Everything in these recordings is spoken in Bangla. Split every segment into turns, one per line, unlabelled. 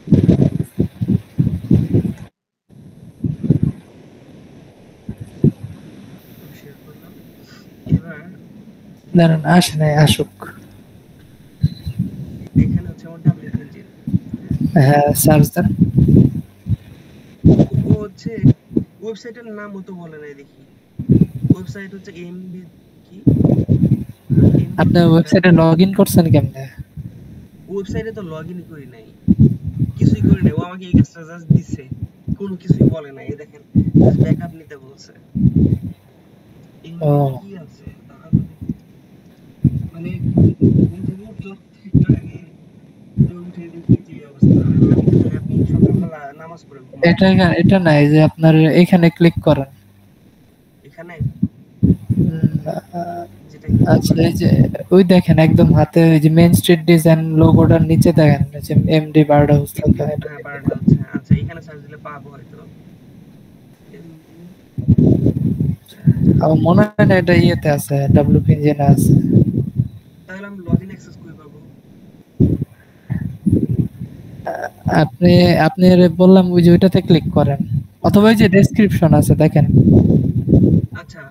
আমি শেয়ার করলাম। এবার
দাঁড়ান, আসে নাই, আসুক।
এখানে হচ্ছে আমার WP Engine।
হ্যাঁ, সার্চ দেন।
ও হচ্ছে ওয়েবসাইটের নাম তো বলে নাই দেখি। ওয়েবসাইট হচ্ছে এমবি কি এমবি
আপনি
বেটা।
ওয়েবসাইটে লগ ইন করছেন কেমনে?
ওয়েবসাইটে তো লগ ইনই করি নাই, কিছুই করি নাই। ও আমাকে এই কাজটা জাস্ট দিছে, কোনো কিছুই বলে নাই। এই দেখেন জাস্ট ব্যাকআপ নিতে বলছে।
ও,
এমবি কি আছে তারা তো দেখি, মানে ঘুম থেকে উঠলাম একটু আগে, তো উঠে দেখি যে এই অবস্থা। আমি তো জানি আপনি সকালবেলা নামাজ পড়ে ঘুমান।
এটা নাই যে আপনার এখানে ক্লিক করেন।
এখানে
আহ,
যেটা ক্লিক
আচ্ছা,
করেন,
এই যে ওই দেখেন একদম হাতে ওই যে মেইন স্ট্রিট ডিজাইন লোগোটার নিচে দেখেন যে এমডি বার্ড হাউস
এমডি,
লেখা, এটা
হ্যাঁ
ক্লিক
বারোটা
করেন।
হচ্ছে। আচ্ছা এখানে সার্চ দিলে পাবো হয়তো এমবি।
আমার মনে হয় না এটা ইয়েতে আছে, ডাব্লিউপি ইঞ্জিনে আছে।
তাহলে আমি লগ ইন অ্যাক্সেস কই পাবো?
আপনি আপনি বললাম ওই যে ওইটাতে ক্লিক করেন, অথবা ওই যে ডেসক্রিপশন আছে দেখেন,
আচ্ছা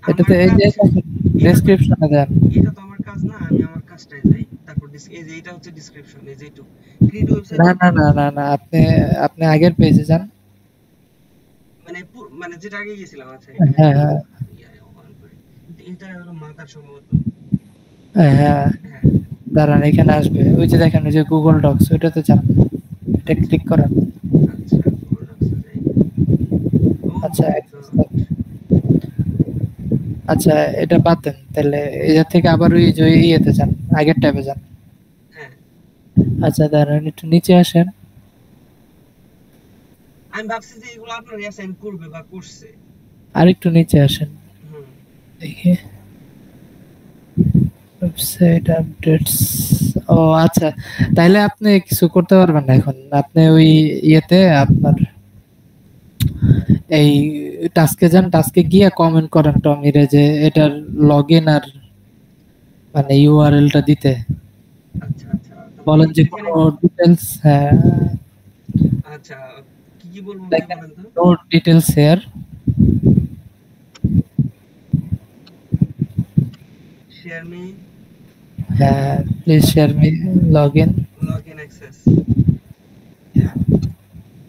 এটাতে
আমার
এই
কাজ
যে
এটা তো
ডেসক্রিপশনে দেন।
এটা তো আমার কাজ না, আমি আমার কাজটাই যাই। তারপর এই যে এটা হচ্ছে ডেসক্রিপশন, এই যে এইটুক ক্রিয়েট ওয়েবসাইট
না
টু
না না
প্রমোট।
না না, আপনি আপনি আগের পেজে যান।
মানে মানে যেটা আগে গেছিলাম। আচ্ছা এখানে
হ্যাঁ হ্যাঁ
অন করি, এটা হলো মাথার সম্ভবত।
হ্যাঁ,
হ্যাঁ
দাঁড়ান, এখানে আসবে ওই যে দেখেন ওই যে গুগল ডক্স, ওইটাতে যান, এটা
আচ্ছা
ক্লিক করেন।
আচ্ছা গুগল ডক্সে যাই। ও
আচ্ছা
মাই গড।
আচ্ছা, এটা বাদ দেন তাহলে, এর থেকে আবার ওই যে ইয়েতে যান, আগের ট্যাবে যান।
হ্যাঁ
আচ্ছা দাঁড়ান, একটু নিচে আসেন।
আমি ভাবছি যে এগুলো আপনার অ্যাসাইন করবে বা করছে।
আর একটু নিচে আসেন,
হুম
দেখি ওয়েবসাইট আপডেটস। ও আচ্ছা, তাইলে আপনি কিছু করতে পারবেন না এখন। আপনি ওই ইয়েতে আপনার এই টাস্কে যান, টাস্কে গিয়ে কমেন্ট করেন টমিরে যে এটার লগ ইন আর মানে ইউআরএলটা দিতে
আচ্ছা আচ্ছা তাহলে
বলেন, যে
এখানে
কোনো ডিটেলস। হ্যাঁ,
আচ্ছা কি কি বলবো ভাই
দেখেন
বলেন তো?
No details here.
Share me,
হ্যাঁ, please share me log in.
Log in access,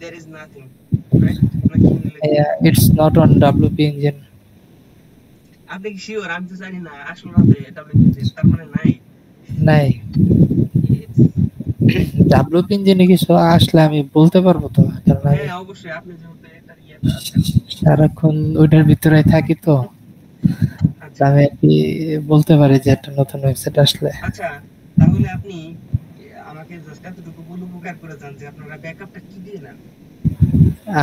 there is nothing, right? নাকি লিখবো?
It's not on WP engine.
আপনি কি শিওর? আমি তো জানি না আসলে না, ডাব্লিউ ইঞ্জিন তার মানে নাই।
নাই,
Yes.
ডাব্লিউপি ইঞ্জিনে কিছু আসলে আমি বলতে পারবো তো, কারণ আমি
হ্যাঁ অবশ্যই, আপনি যেহেতু এটার ইয়েতে আছেন।
সারাক্ষণ ওইটার ভিতরে থাকি তো,
আচ্ছা
আমি আর কি বলতে পারি যে একটা নতুন ওয়েবসাইট আসলে।
আচ্ছা তাহলে আপনি আমাকে জাস্ট এতটুকু বলে উপকার করে যান যে আপনারা ব্যাকআপটা কি দিয়ে নেন।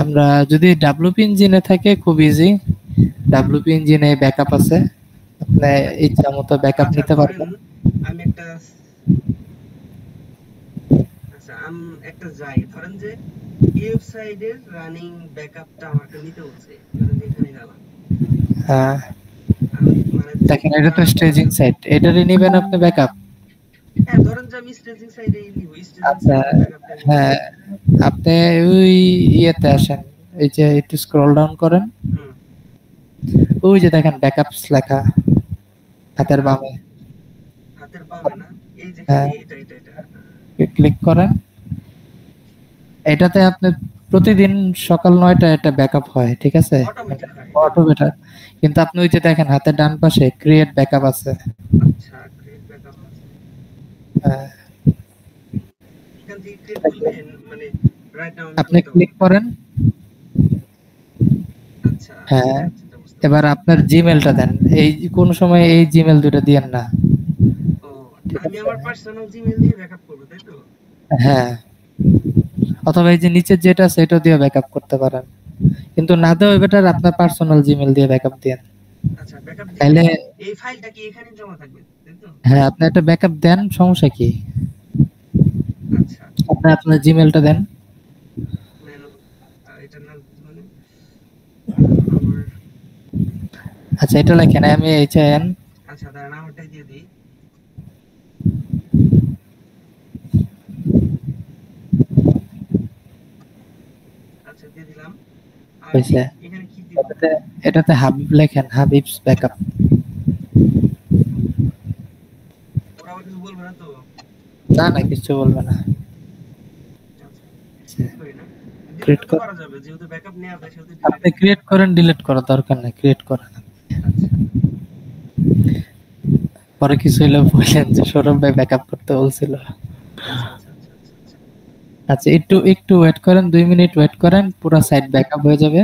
আমরা যদি ডাব্লিউপি ইঞ্জিনে থাকে খুব ইজি, ডাব্লিউপি ইঞ্জিনে ব্যাকআপ আছে, আপনি ইচ্ছা মতো ব্যাকআপ
আচ্ছা
নিতে
ধরেন
পারবেন।
আমি একটা, আচ্ছা আমি একটা যাই, ধরেন যে ওয়েবসাইটের রানিং ব্যাকআপটা আমাকে নিতে হচ্ছে, ধরেন যে এখানে গেলাম।
হ্যাঁ,
মানে
দেখেন এটা তো স্টেজিং সাইট, এটারই নিবেন আপনি ব্যাকআপ।
হ্যাঁ ধরেন যে আমি স্টেজিং সাইডে নিব, স্টেজিং
আচ্ছা,
সাইডের ব্যাকআপটা নিব।
হ্যাঁ, আপনি ওই ইয়েতে আসেন, এই যে একটু স্ক্রল ডাউন করেন,
হুম
ওই যে দেখেন ব্যাকআপস লেখা হাতের
ব্যাকআপ
বামে।
হাতের বামে না, এই যেখানে
হ্যাঁ,
এটা
ক্লিক করেন। এটাতে আপনি প্রতিদিন সকাল ৯টায় একটা ব্যাকআপ হয়, ঠিক আছে?
অটোমেটিক হয়।
অটোমেটিক। কিন্তু আপনি ওই যে দেখেন হাতের ডান পাশে ক্রিয়েট ব্যাকআপ আছে।
আচ্ছা ক্রিয়েট ব্যাকআপ আছে,
হ্যাঁ,
এখান থেকে ক্রিয়েট করলে মানে রাইট নাও আমি
আপনি
করতে
ক্লিক
পারবো।
করেন।
আচ্ছা
হ্যাঁ,
আচ্ছা আচ্ছা বুঝতে
এবার
পারছি।
আপনার জিমেলটা দেন। এই কোন সময় এই জিমেল দুটো দিয়েন না,
ও
ঠিক
আমি
আছে?
আমার পার্সোনাল জিমেইল দিয়ে ব্যাকআপ করব তাই তো?
হ্যাঁ, অথবা এই যে নিচের যেটা আছে এটা দিয়ে ব্যাকআপ করতে পারেন, কিন্তু না দেওয়া বেটার আপনার পার্সোনাল জিমেল দিয়ে ব্যাকআপ দেন।
আচ্ছা ব্যাকআপ দিলে
তাইলে
এই ফাইলটা কি এখানে জমা থাকবে তাই তো?
হ্যাঁ, আপনি একটা ব্যাকআপ দেন, সমস্যা কি?
আচ্ছা
আপনি আপনার জিমেলটা দেন।
মেনু, এটা না মানে আমার,
আচ্ছা, এটা লেখেন MAHIN।
আচ্ছা দাঁড়ান আমারটাই দিয়ে দিই। দিয়ে দিলাম। আর
হয়েছে।
এখানে কি দিব?
এটাতে এটাতে হাবিব লেখেন, হাবিবস ব্যাকআপ।
ওরা আবার কিছু বলবে না তো?
না না, কিছু বলবে না।
আচ্ছা,
আচ্ছা,
ডিলিট করি না?
ক্রিয়েট
ডিলিটও তো
কর।
করা যাবে, যেহেতু ব্যাকআপ নেওয়া যায় সেহেতু
আপনি
ডিলিট।
ক্রিয়েট করেন, ডিলিট করার দরকার নেই, ক্রিয়েট করেন।
আচ্ছা
পরে কিছু হইলে বললেন যে সৌরভ ভাই ব্যাকআপ করতে বলছিল।
আচ্ছা আচ্ছা আচ্ছা আচ্ছা আচ্ছা
আচ্ছা, একটু একটু ওয়েট করেন, 2 মিনিট ওয়েট করেন, পুরো সাইট ব্যাকআপ হয়ে যাবে।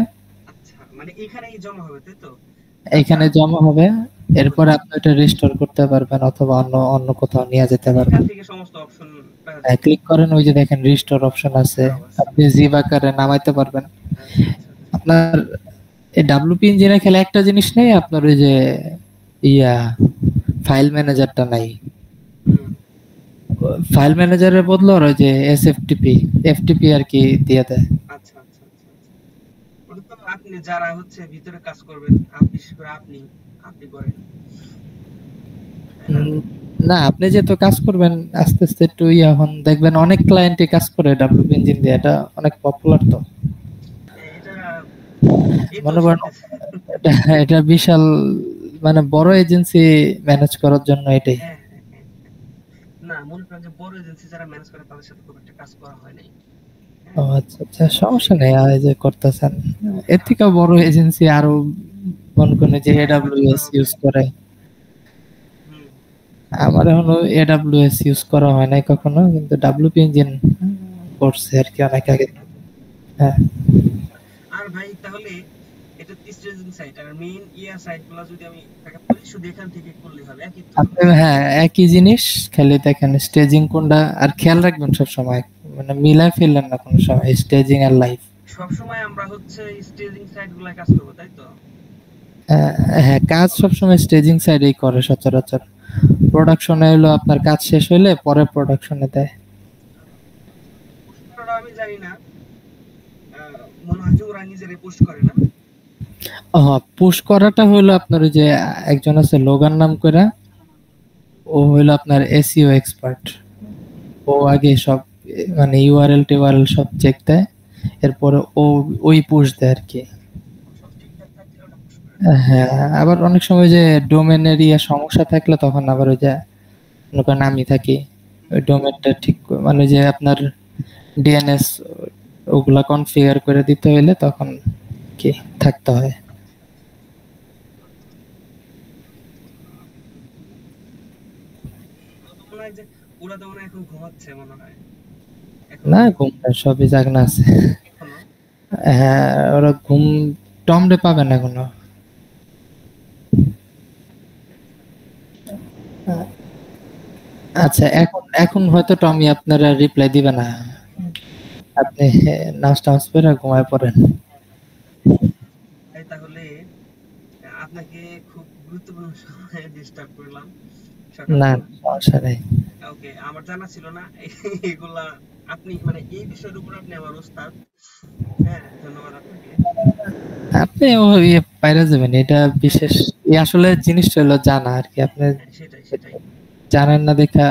আচ্ছা, মানে এখানেই জমা হবে তাই তো? আচ্ছা,
এইখানে জমা হবে। এরপরে
বুঝছি।
আপনি এটা রিস্টোর করতে পারবেন অথবা অন্য অন্য কোথাও নিয়ে যেতে
এখান
পারবেন।
থেকে সমস্ত অপশন পাওয়া যাবে।
ক্লিক করেন, ওই যে দেখেন রিস্টোর অপশন আছে,
হ্যাঁ, অবশ্যই।
আপনি জিপ আকারে নামাইতে পারবেন।
আচ্ছা আচ্ছা আচ্ছা।
আপনার এই ডাব্লিউপি ইঞ্জিনে খেলে একটা জিনিস নেই, আপনার ওই যে ইয়া ফাইল ম্যানেজারটা নাই।
হুম।
ফাইল ম্যানেজারের বদলে ওরা ওই যে এসএফটিপি, এফটিপি আর কি দিয়ে দেয়।
আচ্ছা আচ্ছা আচ্ছা আচ্ছা। ওটা তো আপনি যারা হচ্ছে ভিতরে কাজ করবেন, বিশেষ করে আপনি করেন, তাই না?
উম, না, আপনি যেহেতু কাজ করবেন আস্তে আস্তে একটু এখন দেখবেন অনেক ক্লায়েন্টই কাজ করে ডাব্লিউপি ইঞ্জিন দিয়ে, এটা অনেক পপুলার তো।
এটা এই তো
মনে করেন
শিখতেছে।
এটা এটা বিশাল, মানে বড় এজেন্সি ম্যানেজ করার জন্য এটাই।
হ্যাঁ হ্যাঁ হ্যাঁ হ্যাঁ। না, মনে করেন যে বড় এজেন্সি যারা ম্যানেজ করে তাদের সাথে খুব একটা কাজ করা হয় নাই।
ও
হ্যাঁ,
আচ্ছা আচ্ছা, সমস্যা
সেই
নেই, আর এই যে করতেছেন এর থেকে বড় এজেন্সি আরো মনে করেন যে
হ্যাঁ হয়তো বা
এডাব্লিউএস
হবে।
ইউজ করে।
হুম।
আমার এখনো এডাব্লিউএস ইউজ করা হয় নাই কখনো, কিন্তু ডাব্লিউপি ইঞ্জিন করছে আর কি অনেক আগে। হ্যাঁ।
আর ভাই তাহলে এটা স্টেজিং সাইট আর মেইন সাইট গুলা যদি আমি ব্যাকআপ করি, শুধু এখান থেকে করলে হবে, একই তো?
আপনি হ্যাঁ, একই জিনিস, খালি দেখেন স্টেজিং কোনটা, আর খেয়াল রাখবেন সব সময়, মানে মিলায় ফেললেন না কোনো সময় স্টেজিং আর লাইভ।
সবসময় আমরা হচ্ছে স্টেজিং সাইট গুলায় কাজ করবো তাই তো?
হ্যাঁ, কাজ সবসময় স্টেজিং সাইডেই করে সচরাচর। প্রোডাকশনে হলো আপনার কাজ শেষ হইলে পরে প্রোডাকশনে দেয়।
পোস্ট করাটা আমি জানি না, মনে হয় যে ওরা নিজেরাই পোস্ট করে না?
পুশ করাটা হলো আপনার ওই যে একজন আছে লোগান নাম করে, ও হইলো আপনার এসইও এক্সপার্ট। ও আগে সব মানে ইউআরএল টিউআরএল সব চেক দেয়, এরপরে ও ওই পুশ দেয় আর কি।
সব ঠিকঠাক থাকলে ওটা পোস্ট করে।
হ্যাঁ, আবার অনেক সময় যে ডোমেনের সমস্যা থাকলে তখন আবার ওই যে মনে করেন আমি থাকি, ওই ডোমেনটা ঠিক মানে যে আপনার ডিএনএস ওগুলা কনফিগার করে দিতে হইলে তখন কি থাকতে হয়।
ওরা তো মনে হয় যে ওরা তো মনে হয় এখন ঘুমাচ্ছে মনে হয় এখন।
না, ঘুমটা সবই জাগনা আছে।
এখনো?
হ্যাঁ, ওরা ঘুম টমডে পাবে না এখনো। আচ্ছা, এখন এখন হয়তো টমি আপনারা রিপ্লাই দিবে না, আপনি নাস্তা করে ঘুমায় পড়েন।
তাই তাহলে আপনাকে খুব গুরুত্বপূর্ণ সময়ে ডিস্টার্ব করলাম
না,
সকালবেলা।
সমস্যা নেই।
ওকে, আমার জানা ছিল না এগুলা। আপনি মানে এই বিষয়ের উপর আপনি আমার ওস্তাদ। হ্যাঁ, ধন্যবাদ আপনাকে।
আপনি বাইরে যাবেন, এটা
হ্যাঁ
বিশেষ
হ্যাঁ
আসলে জিনিসটা হলো জানা আর কি, আপনি
হ্যাঁ, সেটাই সেটাই।
জানেন না দেখা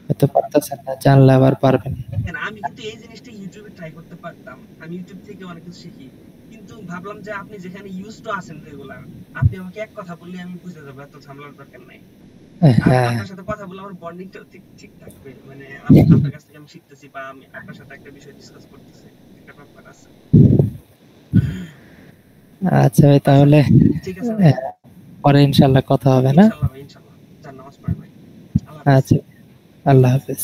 হয়তো পারতেছেন না, জানলে আবার পারবেন।
দেখেন, আমি কিন্তু এই জিনিসটা ইউটিউবে ট্রাই করতে পারতাম, আমি ইউটিউব থেকে অনেক কিছু শিখি, কিন্তু ভাবলাম যে আপনি যেখানে ইউজ টু আছেন রেগুলার, আপনি আমাকে এক কথা বললে আমি বুঝে যাবো, এত ঝামেলার দরকার নাই। আর
হ্যাঁ।
আপনার সাথে কথা বলে আমার বন্ডিংটাও ঠিক ঠিক থাকবে, মানে আপনার কাছ থেকে আমি শিখতেছি বা আমি আপনার সাথে একটা বিষয় ডিসকাস করতেছি, একটা ব্যাপার আছে।
আচ্ছা ভাই,
আচ্ছা,
তাহলে
ঠিক আছে ভাই।
পরে ইনশাল্লাহ কথা হবে না।
ইনশাল্লাহ ভাই, ইনশাল্লাহ। জান, নামাজ পড়েন ভাই। আল্লাহ হাফেজ।
আচ্ছা, আল্লাহ হাফেজ।